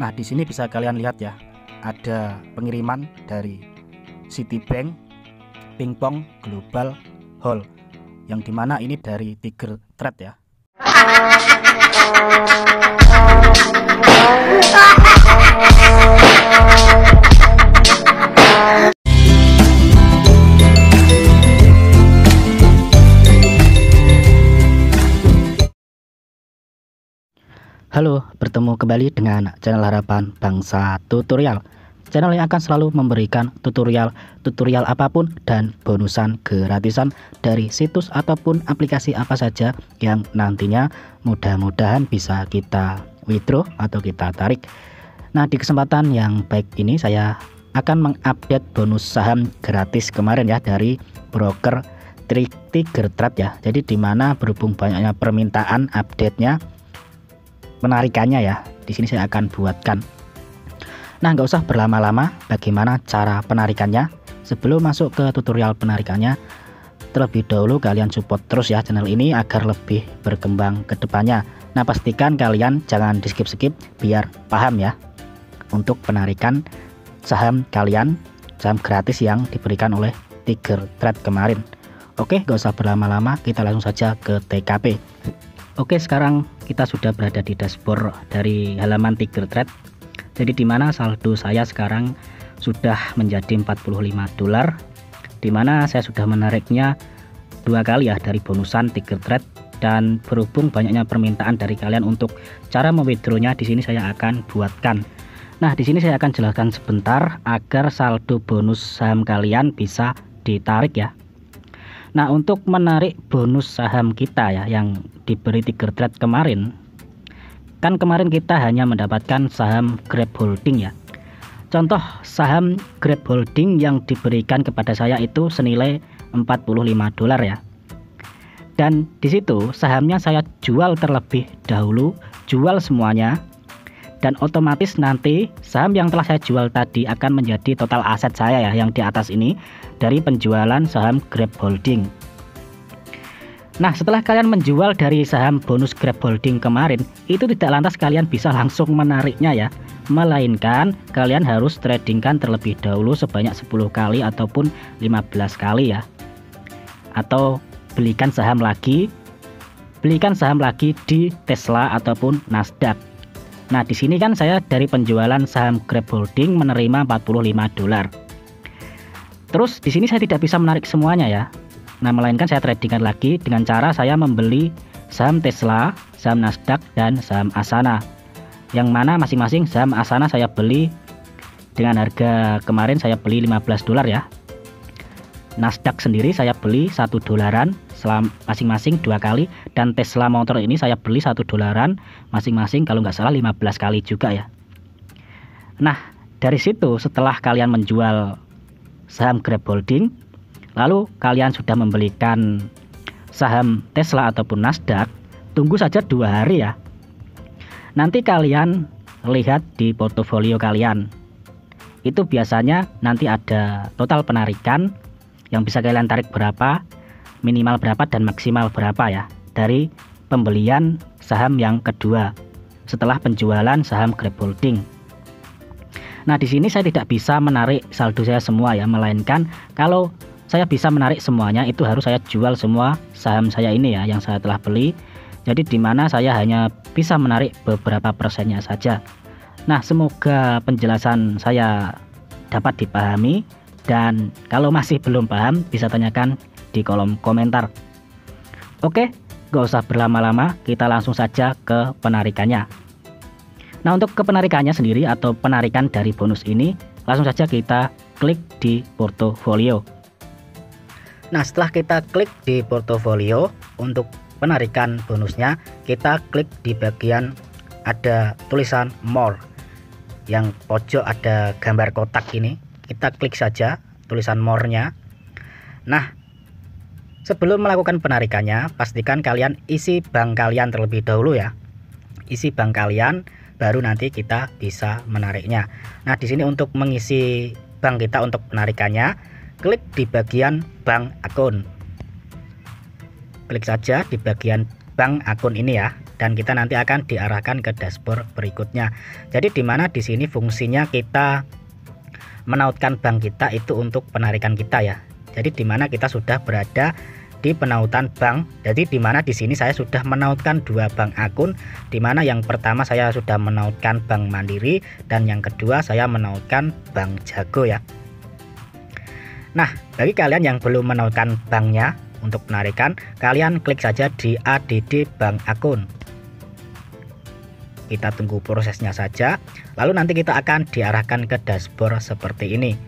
Nah, di sini bisa kalian lihat ya, ada pengiriman dari Citibank Pingpong Global Hall, yang dimana ini dari Tiger Trade ya. Halo, bertemu kembali dengan channel Harapan Bangsa Tutorial. Channel yang akan selalu memberikan tutorial apapun dan bonusan gratisan dari situs ataupun aplikasi apa saja yang nantinya mudah-mudahan bisa kita withdraw atau kita tarik. Nah, di kesempatan yang baik ini saya akan mengupdate bonus saham gratis kemarin ya dari broker Tiger Trade ya. Jadi dimana berhubung banyaknya permintaan update-nya, penarikannya ya, di sini saya akan buatkan. Nah, nggak usah berlama-lama, bagaimana cara penarikannya? Sebelum masuk ke tutorial penarikannya, terlebih dahulu kalian support terus ya channel ini agar lebih berkembang ke depannya. Nah, pastikan kalian jangan di skip-skip biar paham ya untuk penarikan saham kalian, saham gratis yang diberikan oleh Tiger Trade kemarin. Oke, nggak usah berlama-lama, kita langsung saja ke TKP. Oke, sekarang kita sudah berada di dashboard dari halaman Tiger Trade. Jadi dimana saldo saya sekarang sudah menjadi $45, dimana saya sudah menariknya 2 kali ya dari bonusan Tiger Trade. Dan berhubung banyaknya permintaan dari kalian untuk cara mewithdrawnya, di sini saya akan buatkan. Nah, di sini saya akan jelaskan sebentar agar saldo bonus saham kalian bisa ditarik ya. Nah, untuk menarik bonus saham kita ya yang diberi Tiger Trade kemarin, kan kemarin kita hanya mendapatkan saham Grab Holding ya. Contoh saham Grab Holding yang diberikan kepada saya itu senilai $45 ya. Dan di situ sahamnya saya jual terlebih dahulu, jual semuanya. Dan otomatis nanti saham yang telah saya jual tadi akan menjadi total aset saya ya, yang di atas ini dari penjualan saham Grab Holding. Nah, setelah kalian menjual dari saham bonus Grab Holding kemarin, itu tidak lantas kalian bisa langsung menariknya ya, melainkan kalian harus tradingkan terlebih dahulu sebanyak 10 kali ataupun 15 kali ya. Atau belikan saham lagi di Tesla ataupun Nasdaq. Nah, di sini kan saya dari penjualan saham Grab Holding menerima $45. Terus di sini saya tidak bisa menarik semuanya ya. Nah, melainkan saya tradingkan lagi dengan cara saya membeli saham Tesla, saham Nasdaq, dan saham Asana. Yang mana masing-masing saham Asana saya beli dengan harga kemarin saya beli $15 ya. Nasdaq sendiri saya beli $1 masing-masing 2 kali, dan Tesla Motor ini saya beli $1 masing-masing kalau nggak salah 15 kali juga ya. Nah, dari situ setelah kalian menjual saham Grab Holding, lalu kalian sudah membelikan saham Tesla ataupun Nasdaq, tunggu saja 2 hari ya. Nanti kalian lihat di portofolio kalian, itu biasanya nanti ada total penarikan yang bisa kalian tarik berapa, minimal berapa, dan maksimal berapa ya dari pembelian saham yang kedua setelah penjualan saham Grab Holding. Nah, di sini saya tidak bisa menarik saldo saya semua ya, melainkan kalau saya bisa menarik semuanya itu harus saya jual semua saham saya ini ya yang saya telah beli. Jadi dimana saya hanya bisa menarik beberapa persennya saja. Nah, semoga penjelasan saya dapat dipahami. Dan kalau masih belum paham bisa tanyakan di kolom komentar. Oke, gak usah berlama-lama, kita langsung saja ke penarikannya. Nah, untuk ke penarikannya sendiri atau penarikan dari bonus ini, langsung saja kita klik di portofolio. Nah, setelah kita klik di portofolio, untuk penarikan bonusnya kita klik di bagian ada tulisan more, yang pojok ada gambar kotak ini. Kita klik saja tulisan more-nya. Nah, sebelum melakukan penarikannya, pastikan kalian isi bank kalian terlebih dahulu ya. Isi bank kalian, baru nanti kita bisa menariknya. Nah, di sini untuk mengisi bank kita untuk penarikannya, klik di bagian bank akun. Klik saja di bagian bank akun ini ya. dan kita nanti akan diarahkan ke dashboard berikutnya. Jadi dimana di sini fungsinya kita menautkan bank kita itu untuk penarikan kita ya. Jadi dimana kita sudah berada di penautan bank. Jadi dimana di sini saya sudah menautkan dua bank akun, dimana yang pertama saya sudah menautkan Bank Mandiri dan yang kedua saya menautkan Bank Jago ya. Nah, bagi kalian yang belum menautkan banknya untuk penarikan, kalian klik saja di ADD Bank Akun. Kita tunggu prosesnya saja, lalu nanti kita akan diarahkan ke dashboard seperti ini.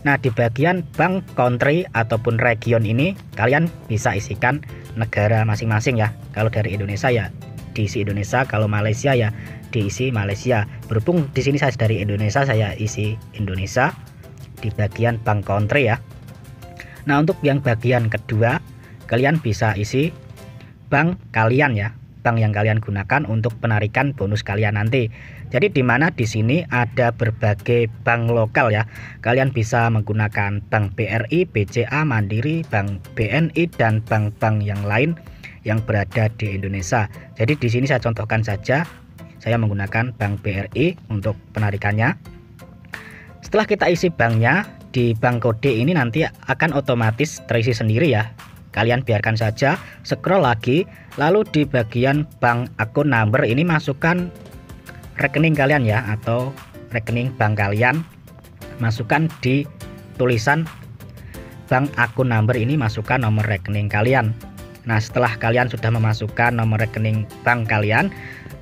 Nah, di bagian bank country ataupun region ini kalian bisa isikan negara masing-masing ya. Kalau dari Indonesia ya diisi Indonesia, kalau Malaysia ya diisi Malaysia. Berhubung di sini saya dari Indonesia, saya isi Indonesia di bagian bank country ya. Nah, untuk yang bagian kedua kalian bisa isi bank kalian ya, bank yang kalian gunakan untuk penarikan bonus kalian nanti. Jadi dimana di sini ada berbagai bank lokal ya. Kalian bisa menggunakan Bank BRI, BCA, Mandiri, Bank BNI dan bank-bank yang lain yang berada di Indonesia. Jadi di sini saya contohkan saja, saya menggunakan Bank BRI untuk penarikannya. Setelah kita isi banknya, di bank kode ini nanti akan otomatis terisi sendiri ya. Kalian biarkan saja, scroll lagi, lalu di bagian bank akun number ini masukkan rekening kalian ya, atau rekening bank kalian. Masukkan di tulisan bank akun number ini, masukkan nomor rekening kalian. Nah, setelah kalian sudah memasukkan nomor rekening bank kalian,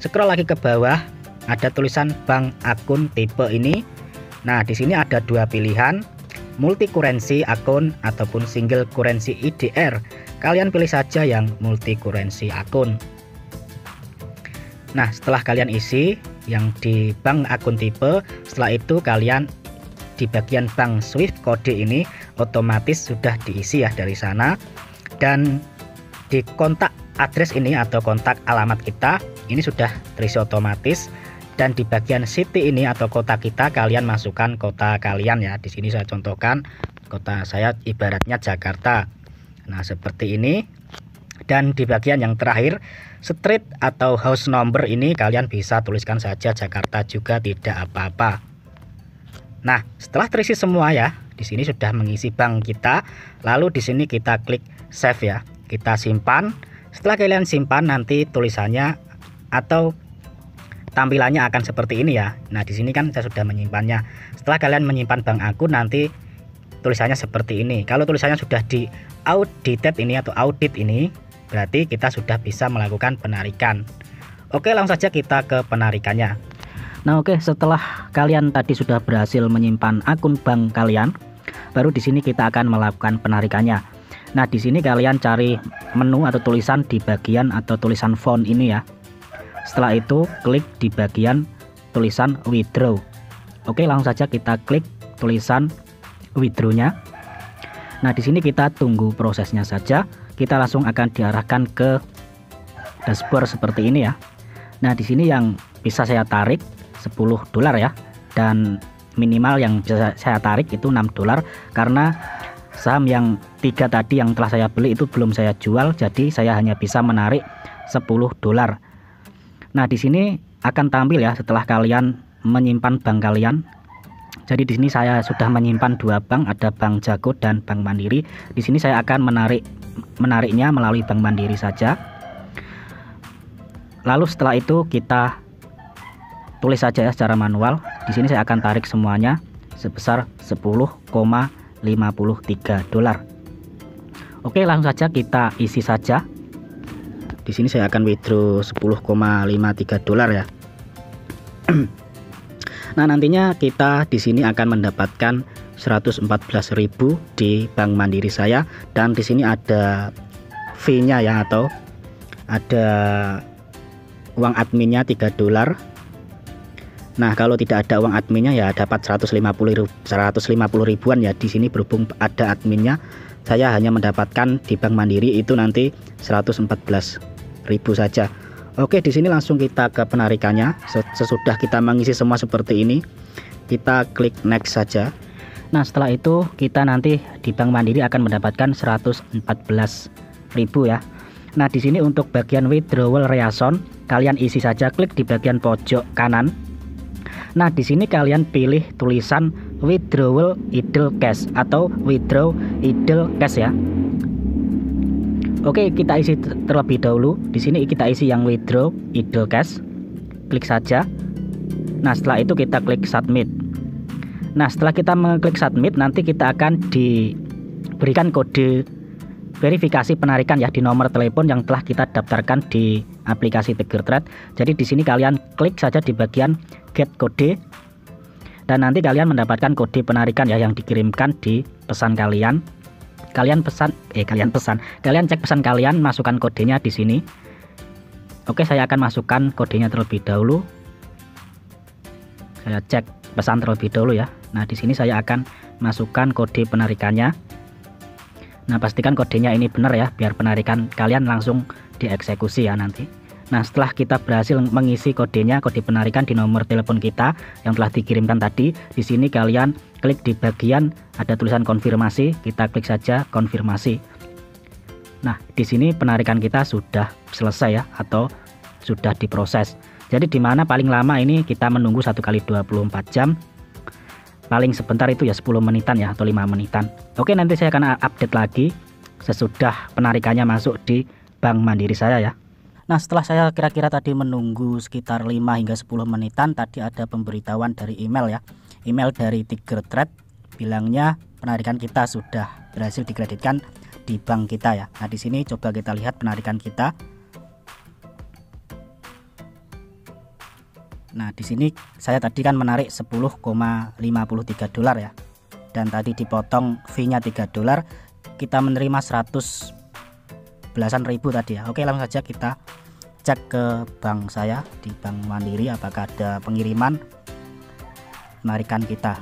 scroll lagi ke bawah, ada tulisan bank akun tipe ini. Nah, di sini ada dua pilihan, multi currency akun ataupun single currency IDR. Kalian pilih saja yang multi currency akun. Nah, setelah kalian isi yang di bank akun tipe, setelah itu kalian di bagian bank Swift kode ini otomatis sudah diisi ya dari sana. Dan di kontak address ini atau kontak alamat kita ini sudah terisi otomatis. Dan di bagian city ini atau kota kita, kalian masukkan kota kalian ya. Di sini saya contohkan kota saya ibaratnya Jakarta. Nah, seperti ini. Dan di bagian yang terakhir, street atau house number ini kalian bisa tuliskan saja Jakarta juga, tidak apa-apa. Nah, setelah terisi semua ya, di sini sudah mengisi bank kita. Lalu di sini kita klik save ya. Kita simpan. Setelah kalian simpan, nanti tulisannya atau tampilannya akan seperti ini ya. Nah, di sini kan saya sudah menyimpannya. Setelah kalian menyimpan bank akun, nanti tulisannya seperti ini. Kalau tulisannya sudah di audited ini atau audit ini, berarti kita sudah bisa melakukan penarikan. Oke, langsung saja kita ke penarikannya. Nah, oke, setelah kalian tadi sudah berhasil menyimpan akun bank kalian, baru di sini kita akan melakukan penarikannya. Nah, di sini kalian cari menu atau tulisan di bagian atau tulisan font ini ya. Setelah itu klik di bagian tulisan withdraw. Oke, langsung saja kita klik tulisan withdraw-nya. Nah, di sini kita tunggu prosesnya saja. Kita langsung akan diarahkan ke dashboard seperti ini ya. Nah, di sini yang bisa saya tarik $10 ya. Dan minimal yang bisa saya tarik itu $6 karena saham yang 3 tadi yang telah saya beli itu belum saya jual, jadi saya hanya bisa menarik $10. Nah, di sini akan tampil ya setelah kalian menyimpan bank kalian. Jadi di sini saya sudah menyimpan dua bank, ada Bank Jago dan Bank Mandiri. Di sini saya akan menariknya melalui Bank Mandiri saja. Lalu setelah itu kita tulis saja ya secara manual. Di sini saya akan tarik semuanya sebesar $10,53. Oke, langsung saja kita isi saja. Di sini saya akan withdraw $10,53 ya. Nah, nantinya kita di sini akan mendapatkan 114.000 di Bank Mandiri saya, dan di sini ada fee-nya ya, atau ada uang adminnya $3. Nah, kalau tidak ada uang adminnya ya dapat 150 ribuan ya. Di sini berhubung ada adminnya, saya hanya mendapatkan di Bank Mandiri itu nanti 114.000 saja. Oke, di sini langsung kita ke penarikannya. Sesudah kita mengisi semua seperti ini, kita klik next saja. Nah, setelah itu kita nanti di Bank Mandiri akan mendapatkan 114.000 ya. Nah, di sini untuk bagian withdrawal reason, kalian isi saja, klik di bagian pojok kanan. Nah, di sini kalian pilih tulisan withdrawal idle cash atau withdraw idle cash ya. Oke, kita isi terlebih dahulu. Di sini kita isi yang withdraw idle cash. Klik saja. Nah, setelah itu kita klik submit. Nah, setelah kita mengklik submit, nanti kita akan diberikan kode verifikasi penarikan ya di nomor telepon yang telah kita daftarkan di aplikasi TigerTrade. Jadi di sini kalian klik saja di bagian get kode dan nanti kalian mendapatkan kode penarikan ya yang dikirimkan di pesan kalian. Kalian cek pesan kalian, masukkan kodenya di sini. Oke, saya akan masukkan kodenya terlebih dahulu. Saya cek pesan terlebih dahulu ya. Nah, di sini saya akan masukkan kode penarikannya. Nah, pastikan kodenya ini benar ya, biar penarikan kalian langsung dieksekusi ya nanti. Nah, setelah kita berhasil mengisi kodenya, kode penarikan di nomor telepon kita yang telah dikirimkan tadi, di sini kalian klik di bagian ada tulisan konfirmasi, kita klik saja konfirmasi. Nah, di sini penarikan kita sudah selesai ya, atau sudah diproses. Jadi di mana paling lama ini kita menunggu 1 kali 24 jam. Paling sebentar itu ya 10 menitan ya, atau 5 menitan. Oke, nanti saya akan update lagi sesudah penarikannya masuk di Bank Mandiri saya ya. Nah, setelah saya kira-kira tadi menunggu sekitar 5 hingga 10 menitan, tadi ada pemberitahuan dari email ya. Email dari TigerTrade bilangnya penarikan kita sudah berhasil dikreditkan di bank kita ya. Nah, di sini coba kita lihat penarikan kita. Nah, di sini saya tadi kan menarik 10,53 dolar ya. Dan tadi dipotong fee-nya 3 dolar, kita menerima 100 belasan ribu tadi ya. Oke, langsung saja kita cek ke bank saya di Bank Mandiri apakah ada pengiriman penarikan kita.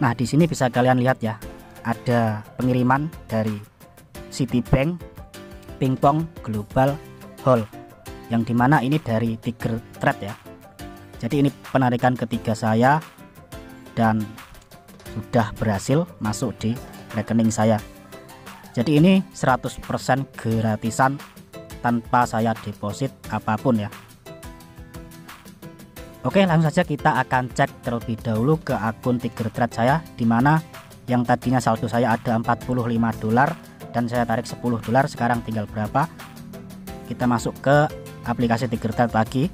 Nah, di sini bisa kalian lihat ya, ada pengiriman dari Citibank, Pingpong, Global, Hall, yang dimana ini dari TigerTrade ya. Jadi ini penarikan ketiga saya dan sudah berhasil masuk di rekening saya. Jadi ini 100% gratisan tanpa saya deposit apapun ya. Oke, langsung saja kita akan cek terlebih dahulu ke akun TigerTrade saya, dimana yang tadinya saldo saya ada 45 dolar dan saya tarik 10 dolar, sekarang tinggal berapa. Kita masuk ke aplikasi TigerTrade lagi.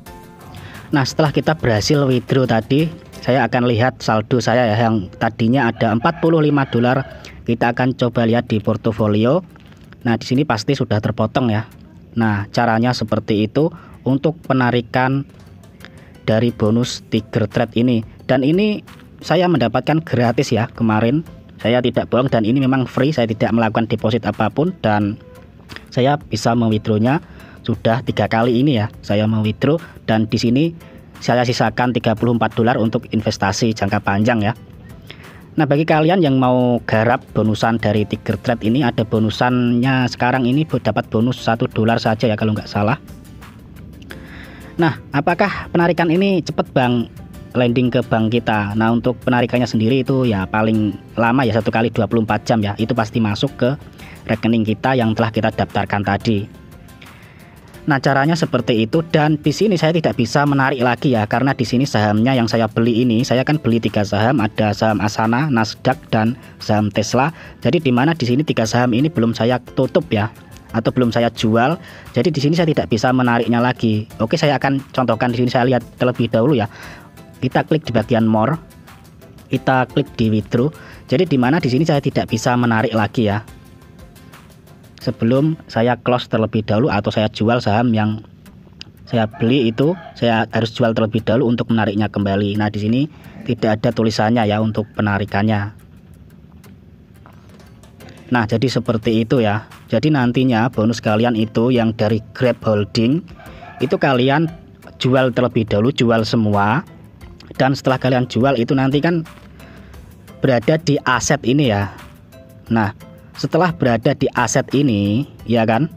Nah, setelah kita berhasil withdraw tadi, saya akan lihat saldo saya ya, yang tadinya ada 45 dolar. Kita akan coba lihat di portofolio. Nah, di sini pasti sudah terpotong ya. Nah, caranya seperti itu untuk penarikan dari bonus TigerTrade ini. Dan ini saya mendapatkan gratis ya kemarin. Saya tidak bohong, dan ini memang free, saya tidak melakukan deposit apapun dan saya bisa mewithdrawnya. Sudah 3 kali ini ya saya mau withdraw, dan di sini saya sisakan 34 dolar untuk investasi jangka panjang ya. Nah, bagi kalian yang mau garap bonusan dari TigerTrade ini, ada bonusannya sekarang ini dapat bonus 1 dolar saja ya kalau nggak salah. Nah, apakah penarikan ini cepat Bang landing ke bank kita? Nah, untuk penarikannya sendiri itu ya paling lama ya 1 kali 24 jam ya. Itu pasti masuk ke rekening kita yang telah kita daftarkan tadi. Nah, caranya seperti itu, dan di sini saya tidak bisa menarik lagi ya, karena di sini sahamnya yang saya beli ini, saya kan beli 3 saham, ada saham Asana, Nasdaq, dan saham Tesla. Jadi di mana di sini 3 saham ini belum saya tutup ya, atau belum saya jual. Jadi di sini saya tidak bisa menariknya lagi. Oke, saya akan contohkan di sini, saya lihat terlebih dahulu ya. Kita klik di bagian more, kita klik di withdraw. Jadi di mana di sini saya tidak bisa menarik lagi ya. Sebelum saya close terlebih dahulu atau saya jual saham yang saya beli, itu saya harus jual terlebih dahulu untuk menariknya kembali. Nah, di sini tidak ada tulisannya ya untuk penarikannya. Nah, jadi seperti itu ya. Jadi nantinya bonus kalian itu yang dari Grab Holding itu kalian jual terlebih dahulu, jual semua, dan setelah kalian jual itu nanti kan berada di aset ini ya. Nah, setelah berada di aset ini ya kan,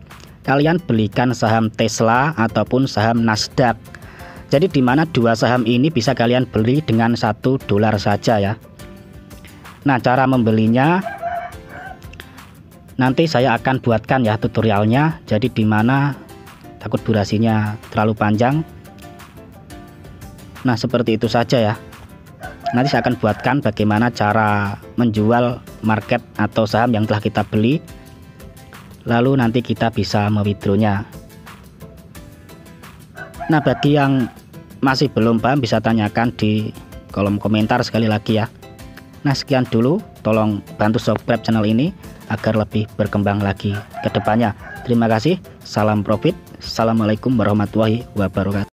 kalian belikan saham Tesla ataupun saham Nasdaq. Jadi di mana 2 saham ini bisa kalian beli dengan 1 dolar saja ya. Nah, cara membelinya nanti saya akan buatkan ya tutorialnya, jadi dimana takut durasinya terlalu panjang. Nah seperti itu saja ya. Nanti saya akan buatkan bagaimana cara menjual market atau saham yang telah kita beli, lalu nanti kita bisa me-withdrawnya. Nah bagi yang masih belum paham bisa tanyakan di kolom komentar sekali lagi ya. Nah sekian dulu, tolong bantu subscribe channel ini agar lebih berkembang lagi ke depannya. Terima kasih, salam profit, assalamualaikum warahmatullahi wabarakatuh.